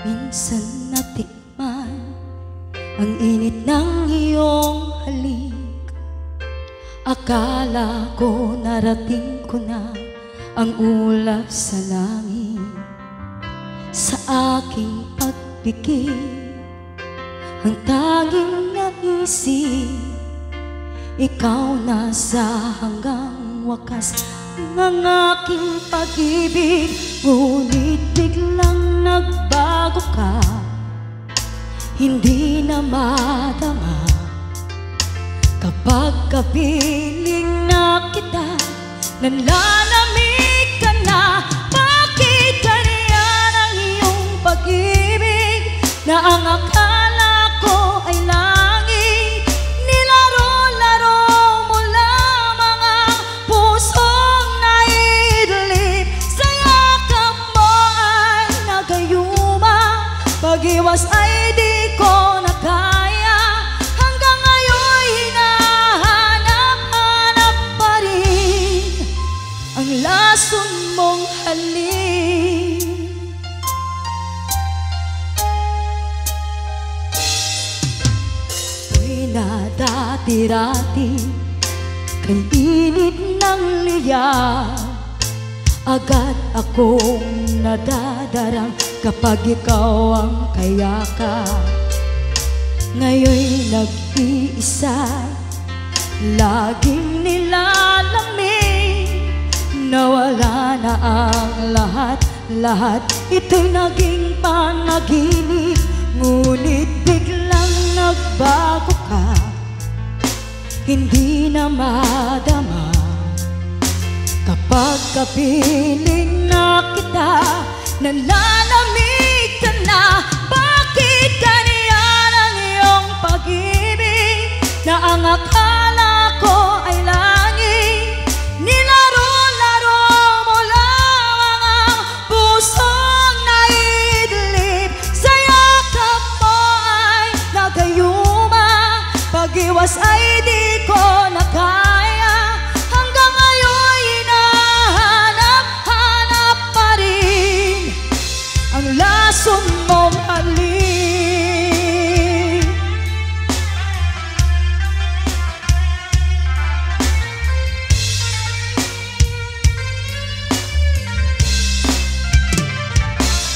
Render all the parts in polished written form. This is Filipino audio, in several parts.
Minsan natikman ang init ng iyong halik. Akala ko narating ko na ang ulap sa langit. Sa aking pagpikit, ang tanging naisip, ikaw na sa hanggang wakas ng aking pag-ibig. Ngunit biglang nagbago ka, hindi na madama. Kapag kapiling na kita, nanlalamig ka na. Bakit ganyan ang iyong pag-ibig na ang akala ko ay langit? Nilaro-laro mo lamang ang pusong naidlip. Sa yakap mo ay nagayuma, pag-iwas ay di ko na kaya. Hanggang ngayon hinahanap-hanap pa rin ang lason mong halik. Ako'y nadati-rati kay init ng liyaw. Agad akong nadadarang kapag ikaw ang kayakap. Ngayon'y nag-iisa, laging nilalamig. Nawala na ang lahat-lahat, ito'y naging panaginip. Ngunit biglang nagbago ka, hindi na madama. Kapag kapiling na kita, nanlalamig ka na. Bakit ganyan ang iyong pag-ibig na ang akala ko ay langit? Nilaro-laro mo lamang ang pusong naidlip. Sa yakap mo ay nagayuma, pag-iwas ay di ko na kaya. Hanggang ngayon hinahanap-hanap pa rin ang lason mong halik.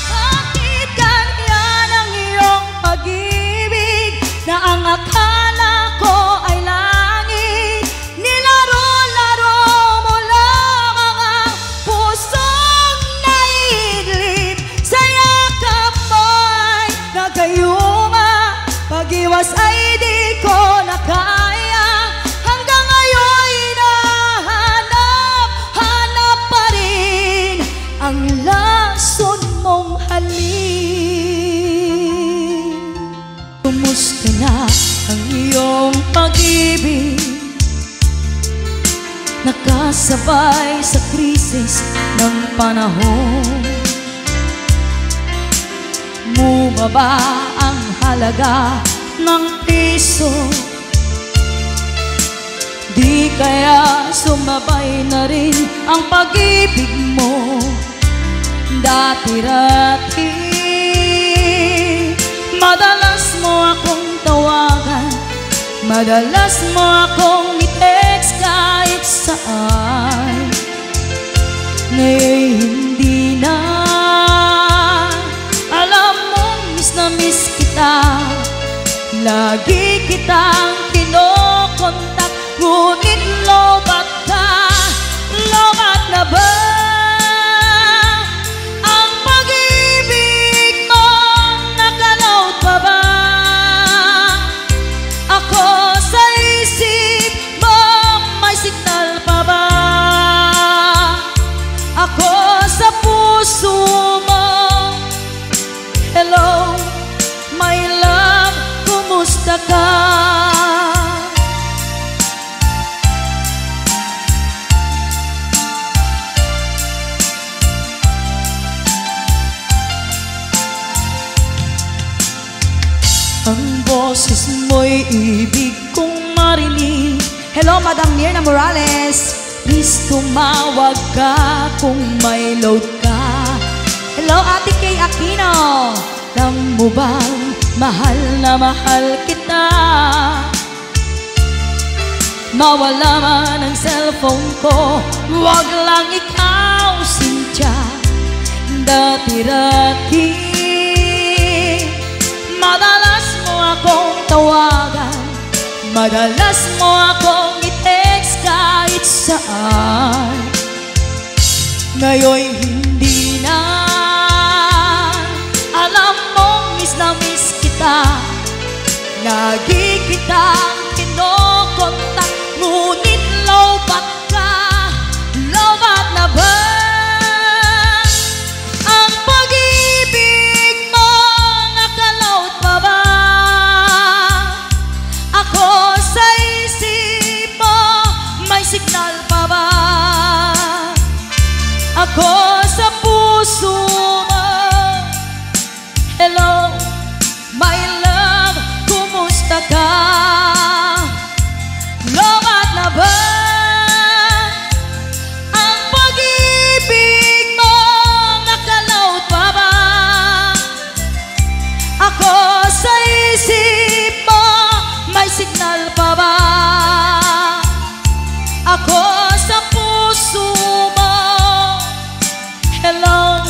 Bakit ganyan ang iyong pag-ibig na ang akala ko ay langit? Nilaro-laro mo lamang ang pusong naidlip. Sa yakap mo ay nagayuma, pag-iwas ay di ko na kaya. Hanggang ngayon hinahanap-hanap pa rin ang lason mong halik. Kumusta na ang iyong pag-ibig? Nakasabay sa krisis ng panahon. Bumaba ang halaga ng piso. Di kaya sumabay na rin ang pag-ibig mo? Dati-dati madalas mo akong tawagan, madalas mo akong i-text kahit saan. Ngayon hindi na. Alam mo, miss na miss kita. Lagi kitang kinokontak, ngunit lobat ka. Lobat na ba ang pag-ibig mo? Nakaload pa ba ako sa isip mo? May signal pa ba ako sa puso mo? Hello, my love, kumusta ka? Ang boses mo'y ibig kong marinig. Hello, Madam Mirna Morales. Please tumawag ka kung may load ka. Hello, Ate Kay Aquino. mo bang mahal na mahal kita? Mawala man ang cellphone ko, wag lang ikaw, Cynthia. Dati-dati madalas mo akong tawagan, madalas mo akong i-text kahit saan. Ngayon'y hindi na. Alam mong miss na miss kita, lagi kitang kinokontak, ngunit lobat ka. Lobat na ba ang pag-ibig mo? Nakalaot pa ba ako sa isip mo? May signal pa ba ako sa puso mo? Hello, my love, kumusta ka? Lobat na ba ang pag-ibig mo? Nakalaot pa ba ako sa isip mo? May signal pa ba ako sa puso mo? Hello,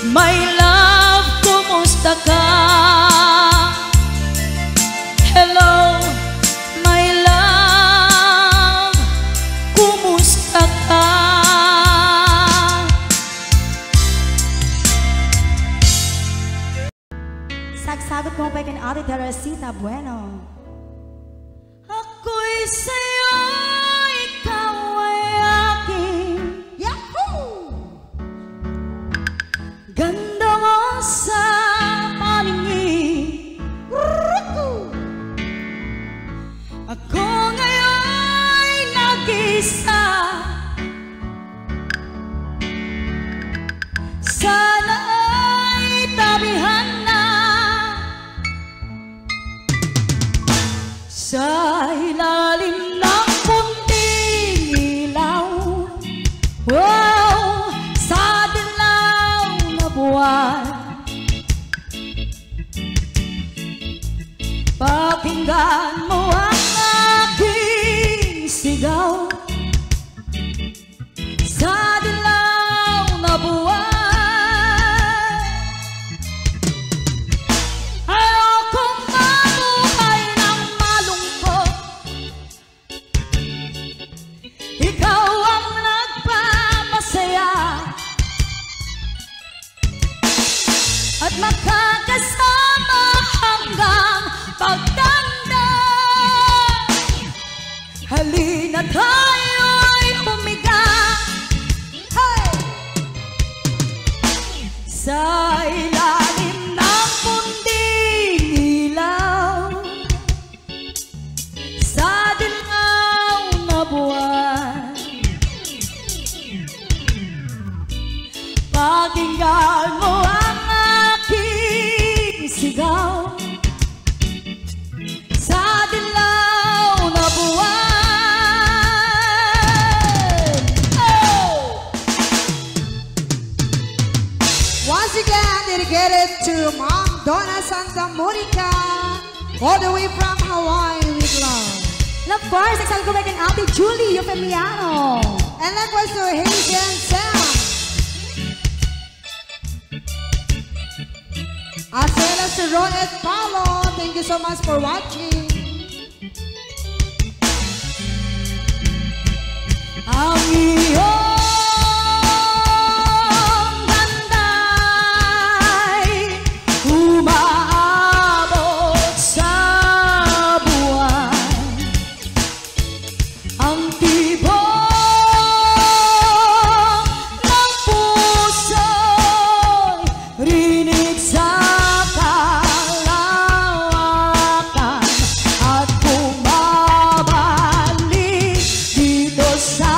my love, kumusta ka? Hello, my love, kumusta ka? Sagsagot mo pa kay Ate Teresita Bueno. Ako'y sa'yo, ikaw ay akin. Yahoo! Ganda mo sa paningin. Ako ngayon nag-isa. Sana ay tabihan na sa ilalim ng punting ilaw. Wow, sa dilaw na buwan. Pakinggan mo ang aking sigaw sa dilaw na buwan. Ayokong mabuhay ng malungkot, ikaw ang nagpapasaya at makakasama hanggang pagtanda. Halina tayo'y humiga, hey! Sa ilalim ng punting ilaw, sa dilaw na buwan. Pakinggan mo ang aking sigaw sa dilaw na buwan. Oh! Once again, dedicated to Mom Donna Santa Monica, all the way from Hawaii with love. And of course, excited ko kay Ate Julie Eufemiano. And likewise to Hazen Sam. As well as to Ron and Paulo, thank you so much for watching. Ang iyong ganda'y umaabot sa buwan. Ang tibok ng puso'y rinig sa kalawakan at bumabalik dito sa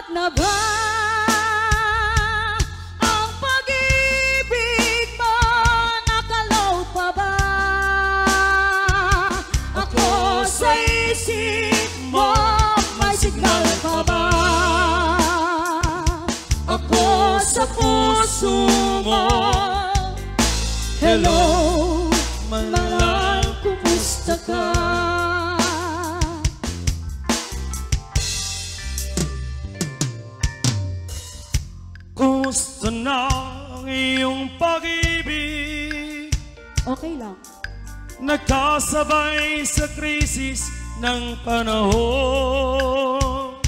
Lobat na ba ang pag-ibig mo? Nakaload pa ba ako sa isip mo? May signal pa ba ako sa puso mo? Hello, mahal, kumusta ka? Kumusta na ang iyong pag-ibig? Okay lang. Nagkasabay sa krisis ng panahon.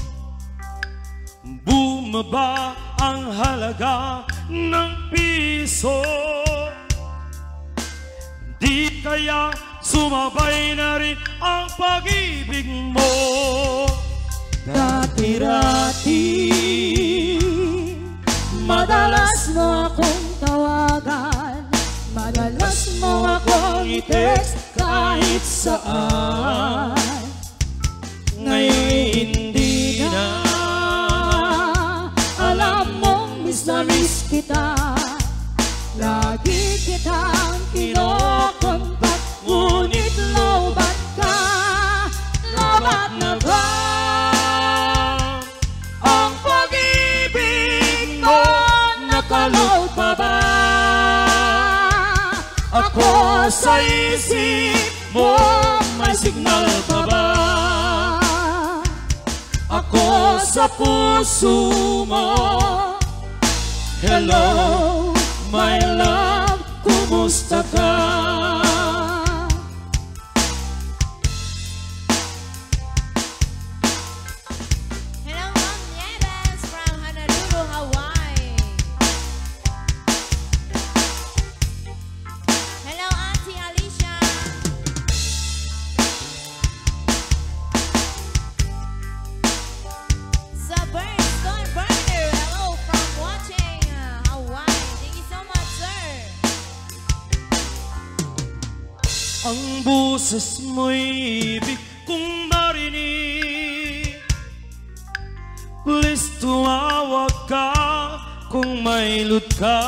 Bumaba ang halaga ng piso. Di kaya sumabay na rin ang pag-ibig mo? Dati-dati madalas mo akong tawagan, madalas mo akong i-text kahit saan. Ngayon hindi na. Alam mong miss na miss kita, lagi kitang kinokontak, ngunit lobat ka. Lobat na ba ang pag-ibig mo? Nakaload pa ba ako sa isip mo? May signal pa ba ako sa puso mo? Hello, my love, kumusta ka? Hello, Ma'am Nieves from Honolulu, Hawaii. Hello, Auntie Alicia. Stone Burner, hello from watching Hawaii. Thank you so much, sir. Ang boses mo'y ibig kong marinig. Please tumawag ka kung may lut ka.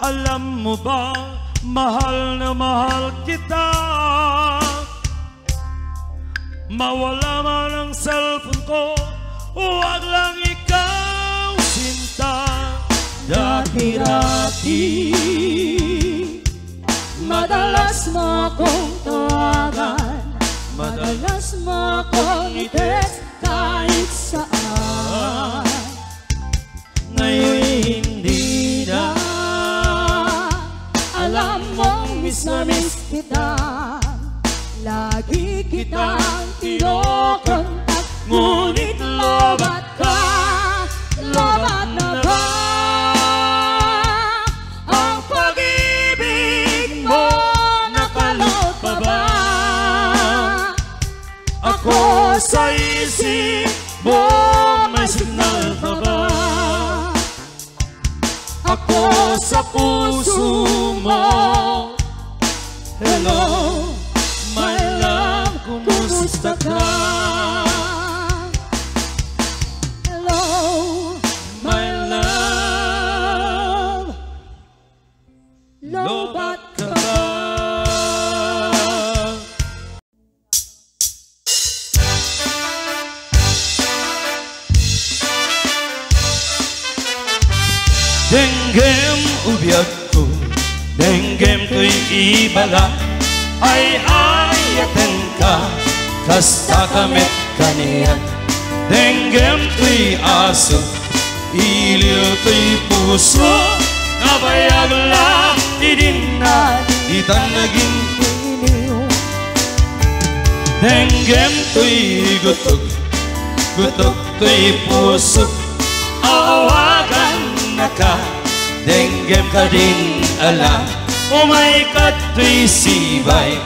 Alam mo ba, mahal na mahal kita. Mawala man ang cellphone ko, huwag lang ikaw sinta. Dati-dati madalas mo akong tawagan, madalas mo akong i-text kahit saan. Ngayon hindi na. Alam mong miss na miss kita, lagi kitang kinokontak, ngunit lobat ka. Lobat na ba ang pag-ibig mo? Nakaload pa ba ako sa isip mo? May signal pa ba ako sa puso mo? Hello, my love, kumusta ka? Hello, my love, lobat ka ba? Denggem ubiag ko, denggem ko'y ibala. Ay ayatan ka, kasta kamit kaniyan. Denggem ko'y aso, iliw ko'y puso. Nabayag lang, idin na, itan naging iliw. Denggem ko'y gutok, gutok ko'y puso. Awagan na ka, denggem ka din alam. Umay kato'y sibay,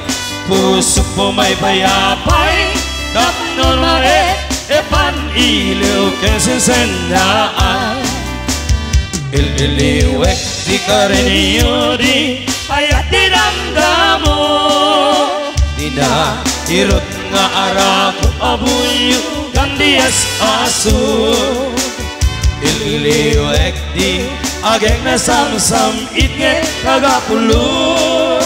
puso po may bayapay. Tapnon maet, epan iliw kesensendaan. Ililiwek, di ka rin iyo di, ayat dinamdamo. Di na, irot nga arako abuyo, gandi gandias asu Ililiwek di agek na sam-sam itnget kagapulun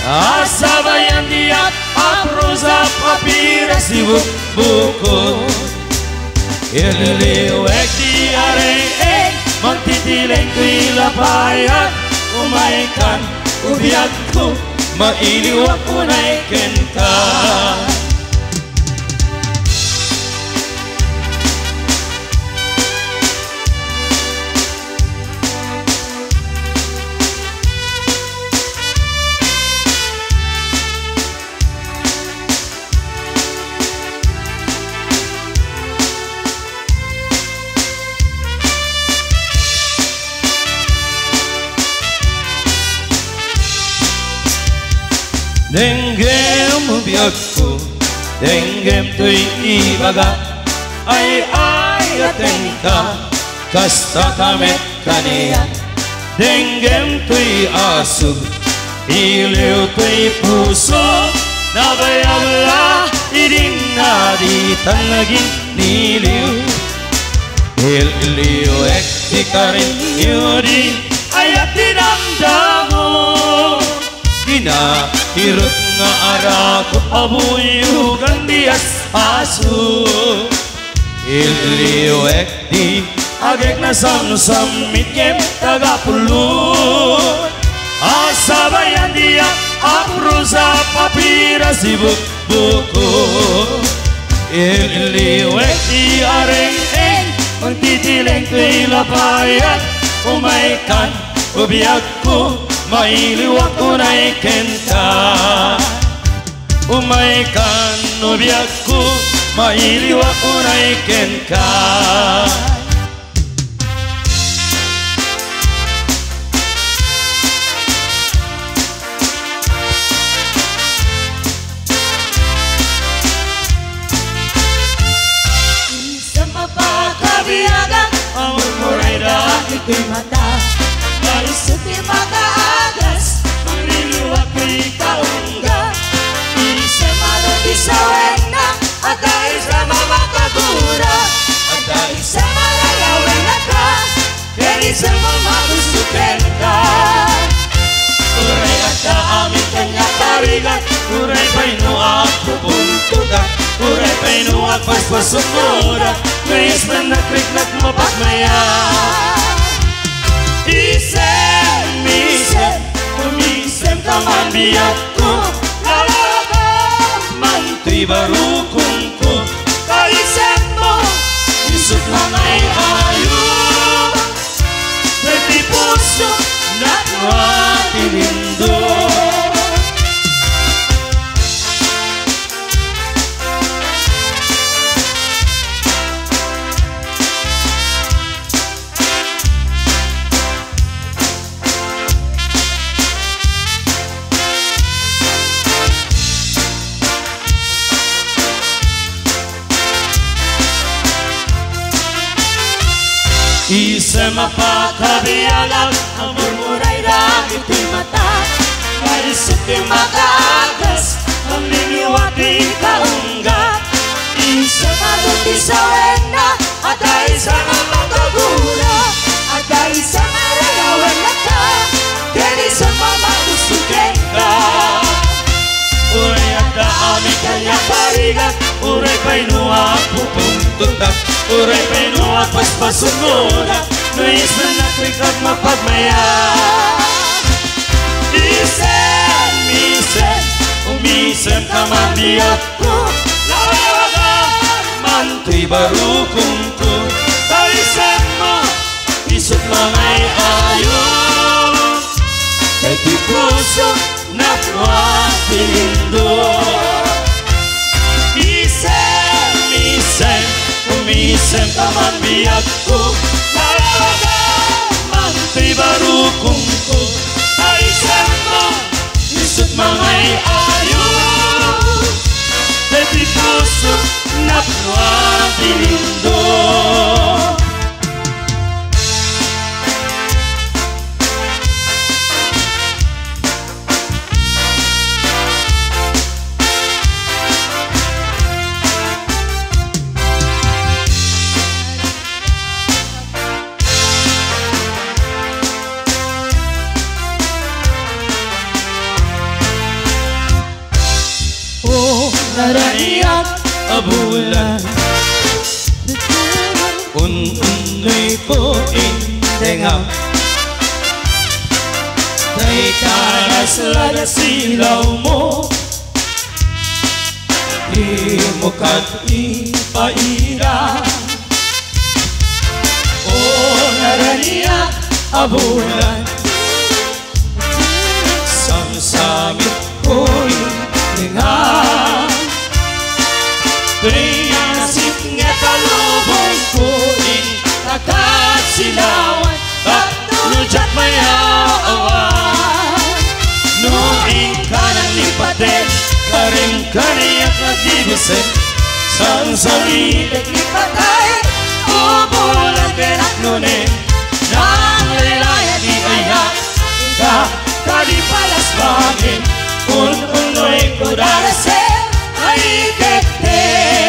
Asabayan diat aprosa papira sibuk buku Ililiwek di areng magtitileng tuy lapayan Umaikan ubiyagku mailiwak unay kenta Denggem biakku, denggem tui ibaga, ay atengka, kasta kamet kaniya. Denggem tui asu, iliw tui puso, nabayagla iding nadi tanagin niliw. Iliw ek ikarin yudi, ayat dinamdamo, hirut nga arak abuyo gandias asu Ililiwek di agek na sam-sam mitkem tagapulun Asabayan dia aprusa papira sibuk buku Ililiwek di areng-eng magtitileng tuy lapayan Umaikan ubiyagku mailiwak unay kenta Umaikan ubiyagku mailiwak unay kenta Sa mapakabiyagan ang murmuray dahil ito'y mata Maisip makaagas maniliwak ko'y kaungga Isa manong isawen na At dahil sa mamakagura At dahil sa malayawen na ka Kaya sa mamagustukin ka Uray at amin kanya tarigan Uray pa'y nuak pupuntutan Uray pa'y nuak paspasumura Ngayos man nakriknak mapagmayan Isem, isem, tumisem ka man biyak ko Lalaga man tuy barukong ko Kaisem mo, isot lang ay ayaw Pwede puso na tuwatilindo Isem mapakabiyalag ang murmuray dahil ko'y mata Maisip ko'y makaagas ang liliwat ko'y kaunggat Isem manong isawen na At dahil sa mamakagura At dahil sa malayawen na ka Kaya sa mamagustukin ka Uray at amin kanya parigat Uray pa'y nuwak pupuntutak Uray pa'y nuwak paspasunura Nais man nakrikak mapagmayan Isem, isem, umisem ka man biyak ko Lalaga man tuy barukong ko Kaisem mo, isot lang ay ayaw Kay di puso na tuwatilindo Isem, isem, umisem ka man biyak ko Lalaga man tuy barukong ko Kaisem mo, isot mangay ayaw Kay di puso na tuwatilindo abulan Unoy ko indengam Day taras laga silaw mo Di mo kat ipaira O naraniya abulan Samsamit ko indengam Prinsip nga talubong ko in Nakasilawan at nujat mayawan Nuing ka ng lipatin Karim kaniyak nagdibusin Sang salitik lipatay Ubulan kenak nunin Nang lalaya di ayak Ka kadipalas bangin Un-unoy ko darasin Ay keteng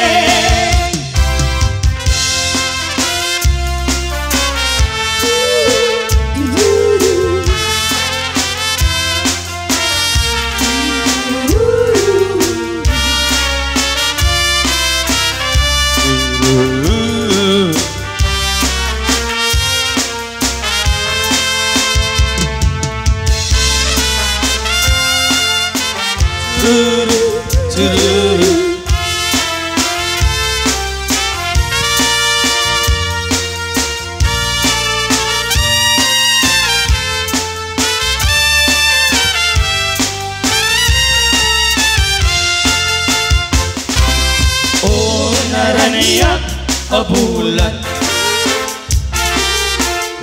Abulan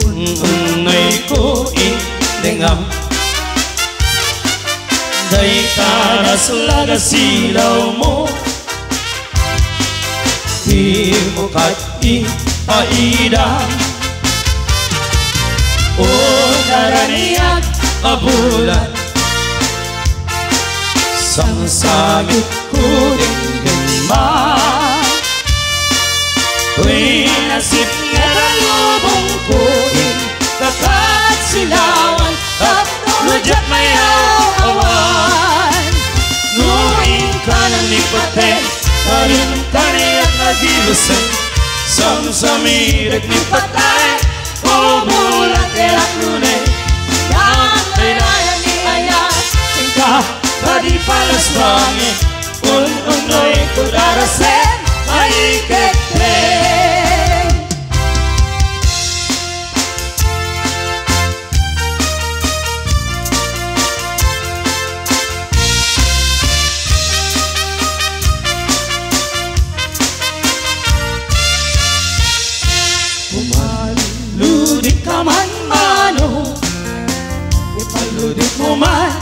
Unoy ko indengam Day taras laga silaw mo Di mo kat ipaida O naraniyak abulan Sangsagit ko dingdingman Tuwing nasip nga talubong ko Kakat silawan at nujat mayawan Nuing ka ng lipatin Karin kaniyak nagilusin Samsamirik ni patay Ubulan kerak nunin Yang lalaya ni ayat Tingkah kadi palas bangin Un-unoy ko darasin Ay keteng Umaludik ka man mano Ipaludik mo man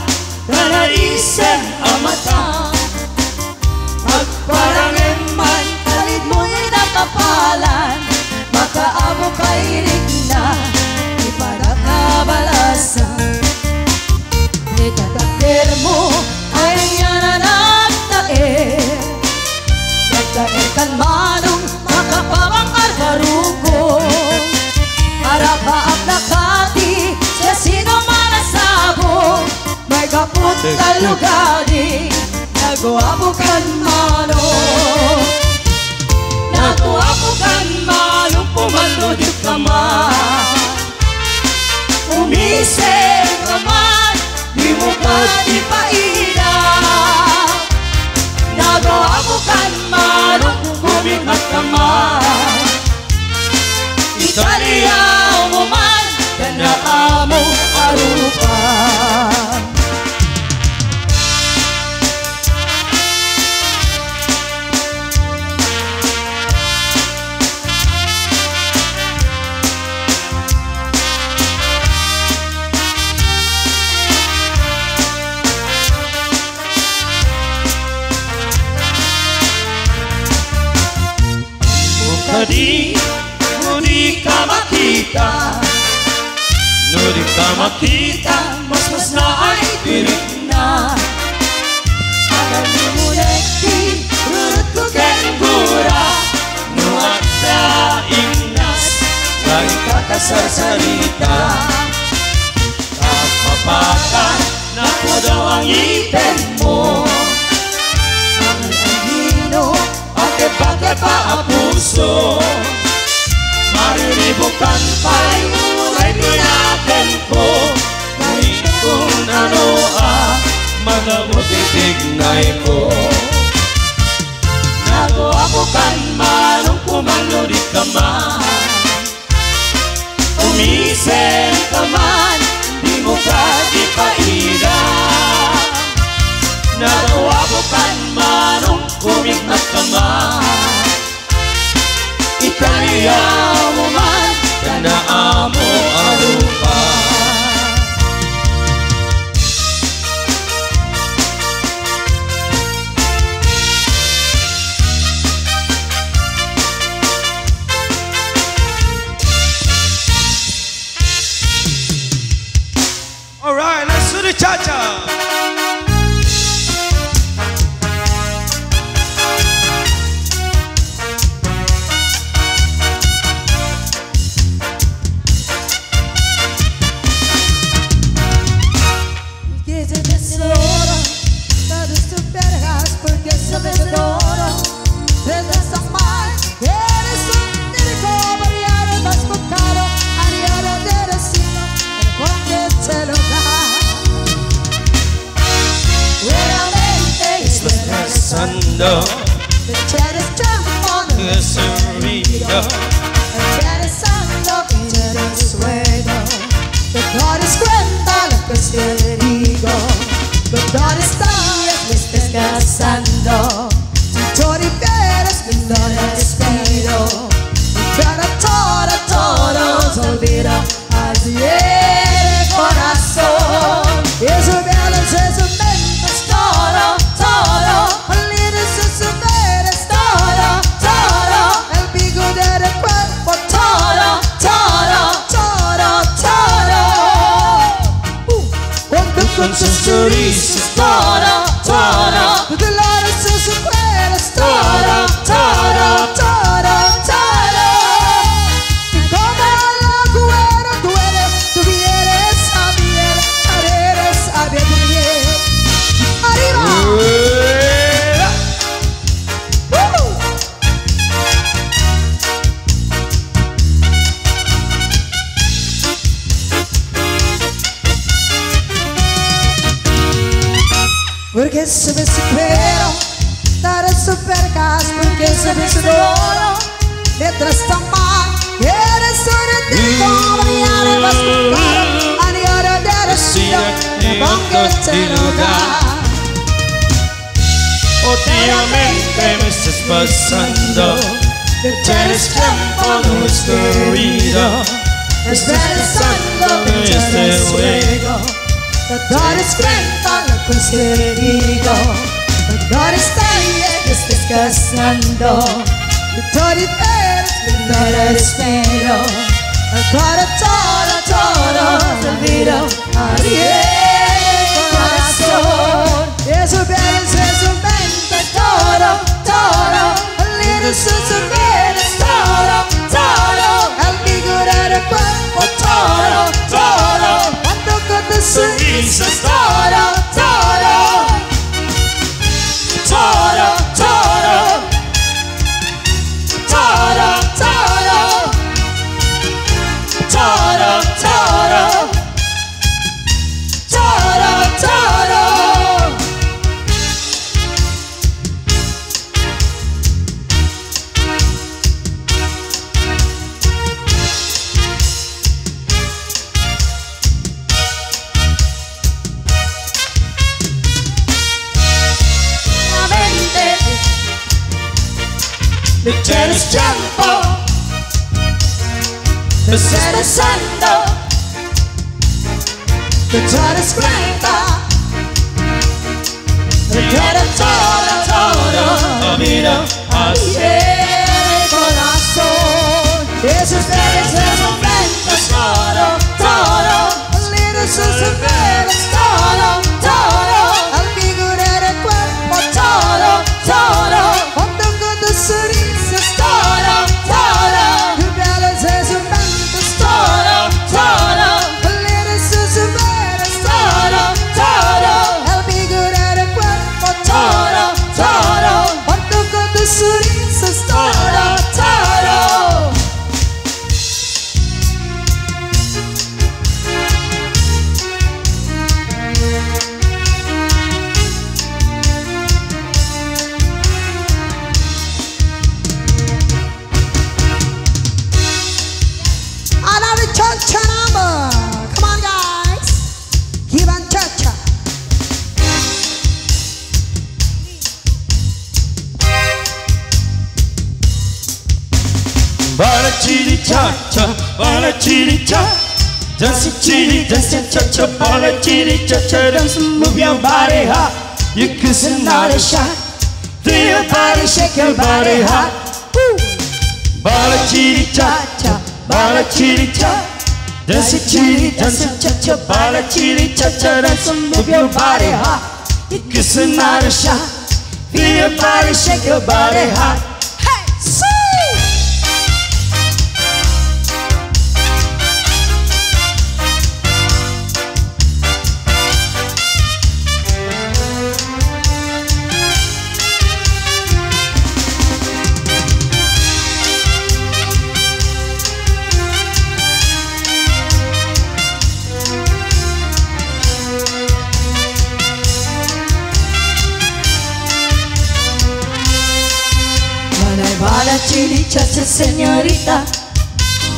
Kanaisan ang mata Magparangin man Kalit mo'y nakapalan Makaabo kay rigna Ipanakabalasan Itatakir mo Ay yananak na Nagtair kan manong Makapawangkar karugo Arapaap na kati Sa sino manasabo May kaput talugadi Naguabukan mano Naguabukan mano Pumaludik ka man Umisip ka man Di mo ka ipaida Naguabukan mano Bumikat ka man Italiyaw mo man Kanaa mo arupan Nudi ka makita Nudi ka makita Mas na ay pirit na Alam ni mo nekti Rurut ko kenggura Nuat na imnas Lagi kakasarsarita Kapapakan Naku daw ang iten mo Ang angino Ake tunay ko. Nagawabukan man ang kumaluri ka man, umisen ka man, di mo ka di pairang. Nagawabukan man ang kumigmat ka man, italiya mo man, kanaa mo arupan. All right, let's do the cha-cha. The chariot jump on the cerrito, the chariot santo into the suelo. The God is cuenta la casterigo, the God is días me estás casando. Si Tori Pérez me lo despido, pero todo se olvida, así es el corazón. Y su violencia es un mente, es todo. Con sus chorizos, todo. De la de sus cueros, todo. Y como la cuero tú vienes a miel, eres a bien. ¡Arriba! Porque se ve su cuero, dar super gas, porque se ve su oro, detrás también, eres un tipo, mañana vas con caro, a ni hora de decir, de banco te lo da. Últimamente me estás pasando, tienes tiempo, no es querido, esperando que este juego. The God is frente lo conseguido, the God está ahí que estés casando. The God eres mi no espero, the God todo se olvidó, arriba el corazón. Eso vienes, eso mente, todo, el lindo sus vienes, todo, el figura del cuerpo, todo. The sonrisas, todo. The tennis jumbo, the tennis sando, the tennis granta, the tennis todo, mira así el corazón. Esos verdes es momentos, todo, lindos sus verdes, todo, al figurar el cuerpo, todo, cuando con tus sonrisas, todo, tu velas es un vento, todo, lindos sus verdes, todo, al figurar el cuerpo, todo, cuando con tus sonrisas, Bala chili cha cha, bala chili cha. Dancing chili, dancing cha cha, bala chili cha cha. Dance, move your body hot. You kiss another shot. Feel your body, shake your body hot. Bala chili cha cha, bala chili cha. Dancing chili, dancing cha cha, bala chili cha cha. Dance, move your body hot. You kiss another shot. Feel your body, shake your body hot. Hey, see! Bala chili cha-cha, señorita.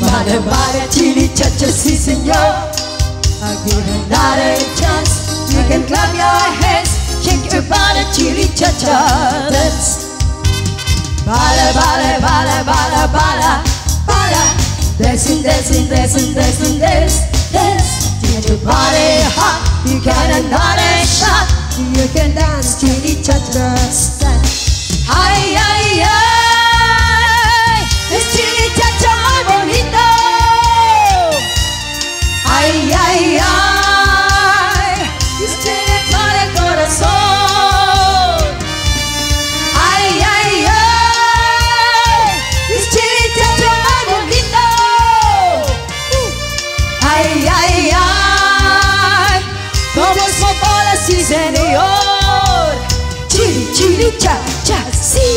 Bala chili cha-cha, sí, señor. I'll give another chance. You can clap your hands, shake your bala chili cha-cha. Dance. Bala, bala, bala, bala, bala, bala. Dancing, dancing, dancing, dancing, dance, dance. Get your body hot. You got another shot. You can dance chili cha-cha. Ay, ay, ay. Es chili cha-cha muy bonito. Ay, ay, ay. Es chili para el corazón. Ay, ay, ay. Es chili cha-cha muy bonito. Ay, ay, ay. Todos con bolas, sí, señor. Chili, chili, cha-cha, sí.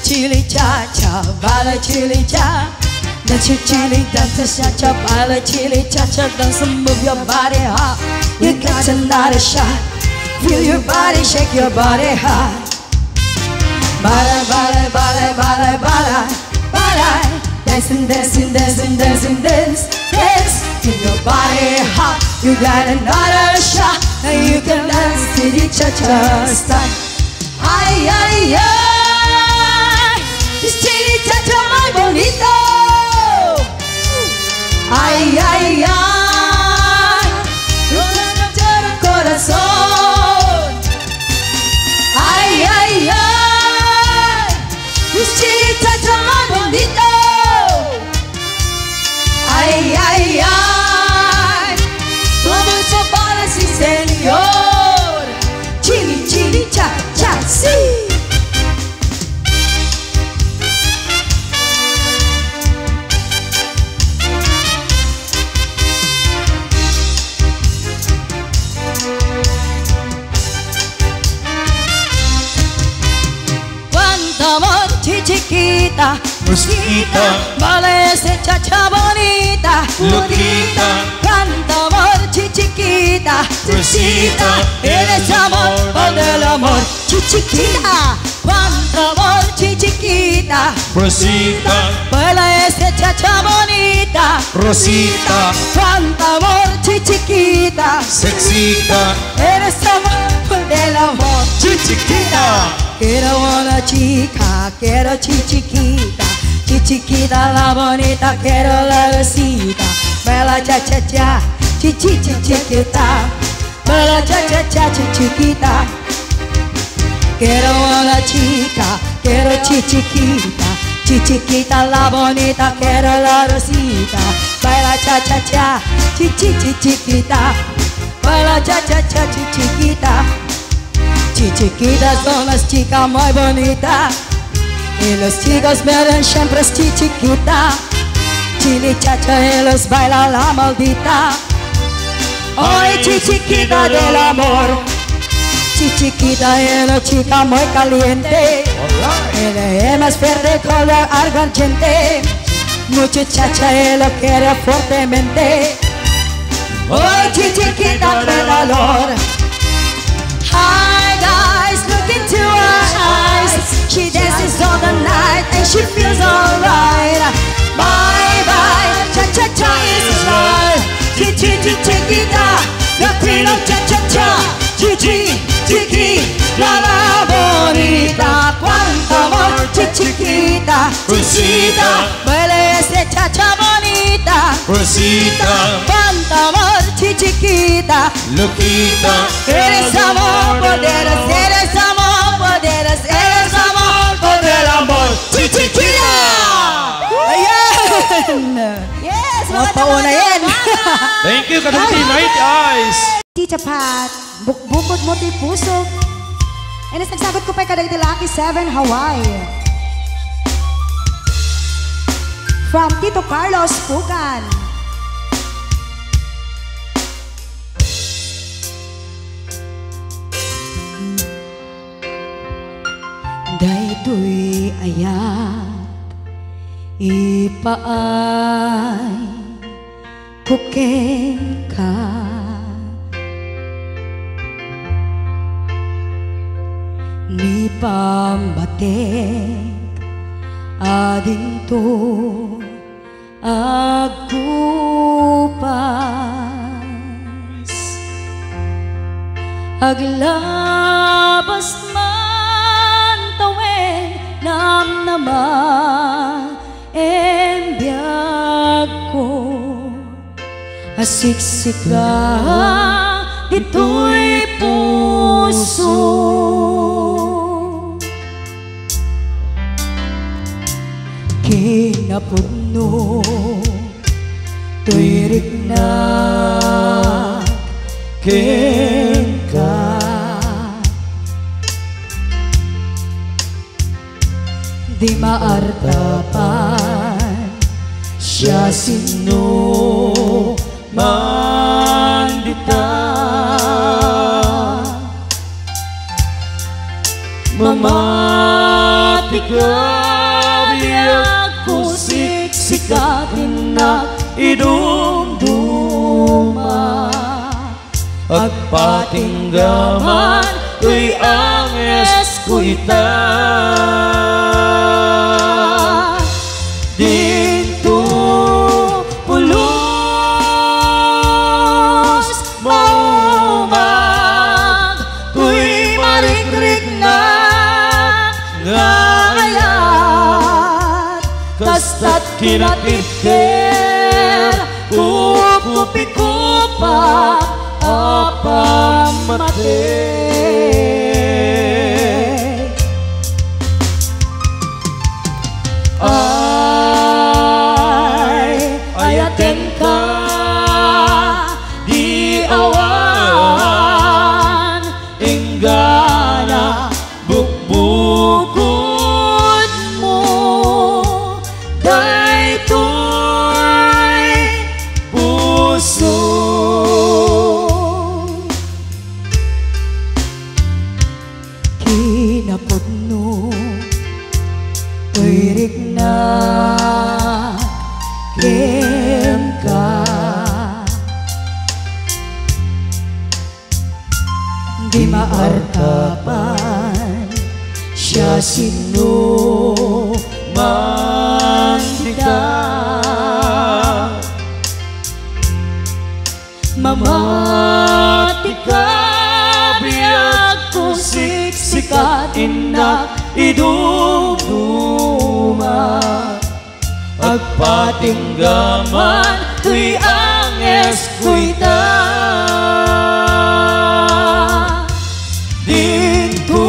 Chili cha-cha, bala chili cha. Dance your chili, dance cha-cha, bala chili cha-cha. Dance and move your body hot. You got another shot. Feel your body, shake your body hot. Bala, bala, bala, bala, bala, bala. Dancing, dancing, dancing, dancing, dance, dance. Feel your body hot. You got another shot. Now you can dance chili cha-cha style. Ay, ay, ay. Es chili cha-cha muy bonito. Ay, ay, ay. Rompe el corazón. Ay, ay, ay. Es chili cha-cha muy bonito. Ay, ay, ay. Vamos a bailar, sí, señor. Chili, chili, cha-cha, sí. Chiquita, Rosita, vale ese cha-cha bonita, Loquita, canta amor, chiquita, Rosita, eres amor, por del amor, chiquita, cuánto amor, chiquita, Rosita, vale ese cha-cha bonita, Rosita, cuánto amor, chiquita, sexita, eres amor, por del amor, chiquita. Quiero una chica, quiero chiquita, chiquita la bonita, quiero la rosita, bella cha cha cha, chiquita, bella cha cha cha, chiquita. Quiero una chica, quiero chiquita, chiquita la bonita, quiero la rosita, bella cha cha cha, chiquita, bella cha cha cha, chiquita. Chiquitas son las chicas muy bonitas y los chicos miran siempre chiquita. Chili cha-cha y los baila la maldita. Hoy chiquita del amor, chiquita y la chica muy caliente. más verde color argente. Muchacha, él lo quiere fuertemente. Hoy chiquita de valor. Hi guys, look into her eyes. She dances all the night and she feels alright. Bye bye, cha-cha-cha is life. Chiquita, the queen of cha-cha-cha. La bonita, cuánto amor, chiquita, Rosita, baila ese cha-cha bonita, Rosita, cuánto amor, chiquita, loquita, eres amor, poderes, eres amor, poderes, eres amor, poder amor, chiquita. Ayan! Yes, Mga pauna yan. Thank you, Kaduti Night Eyes. Tita Pat, bukod mo ti puso. And nagsagot ko pa kadag Lucky 7 Hawaii. From Tito Carlos Pugan. Daytoy ayat ipaay kuken ka. Ni pambatek adinto agkupas aglabas man tawen namnama embiyag ko asiksik ka dito'y puso. Kinapudno tuwirik na kenka di maartapan siya sino mandita mamatika biyak ko siksikatin na idumduma agpatinggaman tuy ang eskuita dito pulos maumag tuy marikrik na ngayat kasta't kinatipker kupikupa apamate ayaten ka di awan inggana bukbukod mo daytoy puso kinapudno tuwirik na kenka di maartapan siya sino mandita mamatika biyak ko siksikatin na idumduma agpatinggaman tuy ang eskuita dito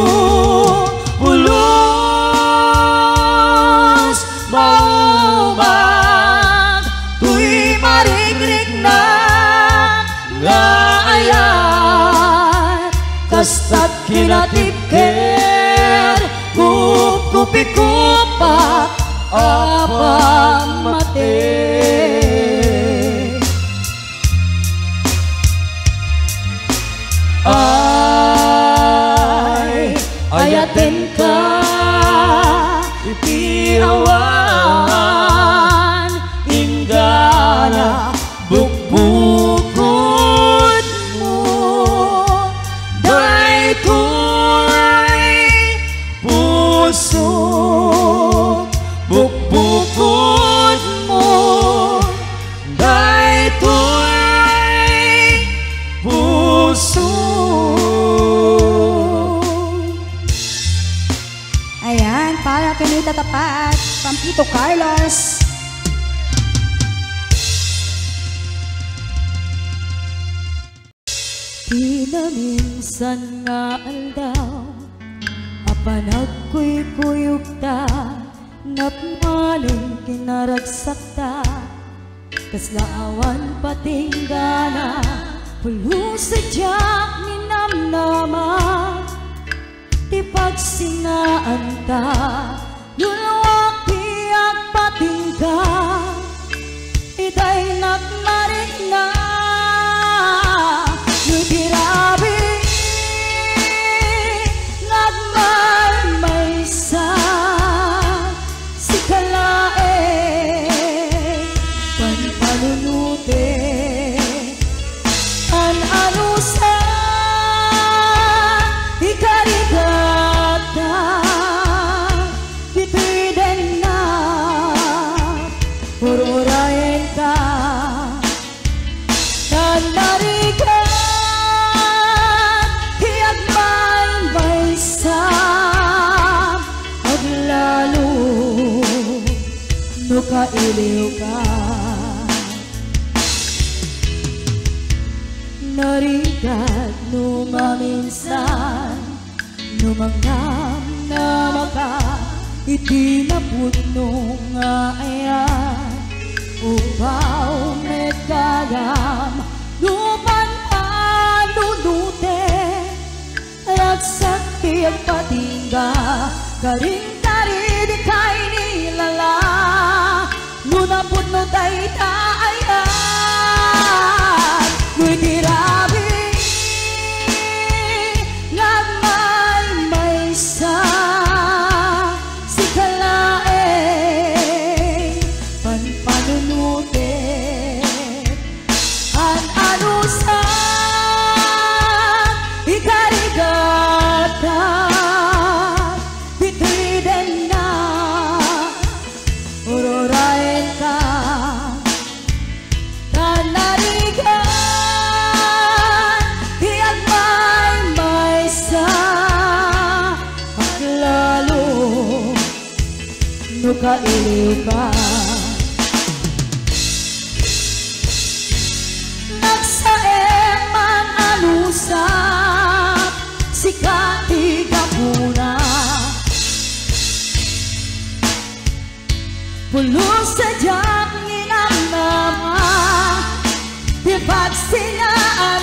pulos maumag tuy marigrig na ngayat kasta't kinatipker kupikupa apamate ayaten ka ipiawan ingana bukbukod mo daytoy puso bukbukod mo daytoy puso. Ayan, para kinita tapat, from Tito Carlos. Di na minsan nga aldaw apanagkuy-kuyog ta napmaling kinaragsak ta kaslaawan patinggana pulusadyak minamnama ti pagsingaan ta luluwak tiyak patingga itay nagmaring na nutirabi nagmarmaysa si kalae panpanunute an anusa ikarigata bitiden na ururayen ka nanarigan hiyagman maysa aglalo no kailiw ka narigat numaminsan numangam na maka itinapod nung ayan upaw medagam lupan alulute ragsak tiyag patingga karing-kari di kay nilala nunapod no daytayan nguy tirabi nagmaymaysa si kalae panpanunute an anusa ikarigata bitiden na urorayen ka tanarigan hiyagmaymaysa aglalo no kailiw ka nagsaeman anusap si katigapuna pulusadyak nginamnama di pagsinaan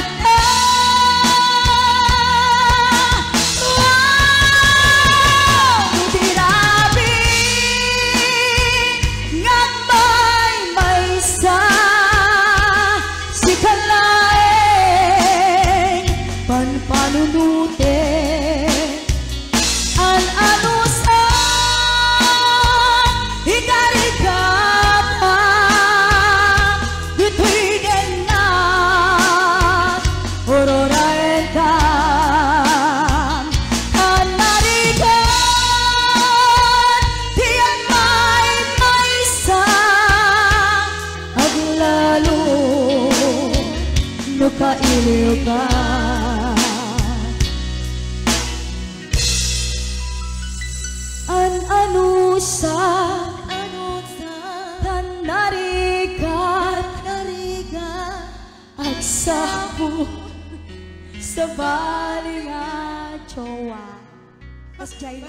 tirabi nagmaymaysa si kalae panpanunute an anusa ikarigata bitwiden na urorayen ka an narigan tiyan maymaysa aglalo no kailiw ka an anusa tanarigat agsapo sa baling at jowa. Basta din.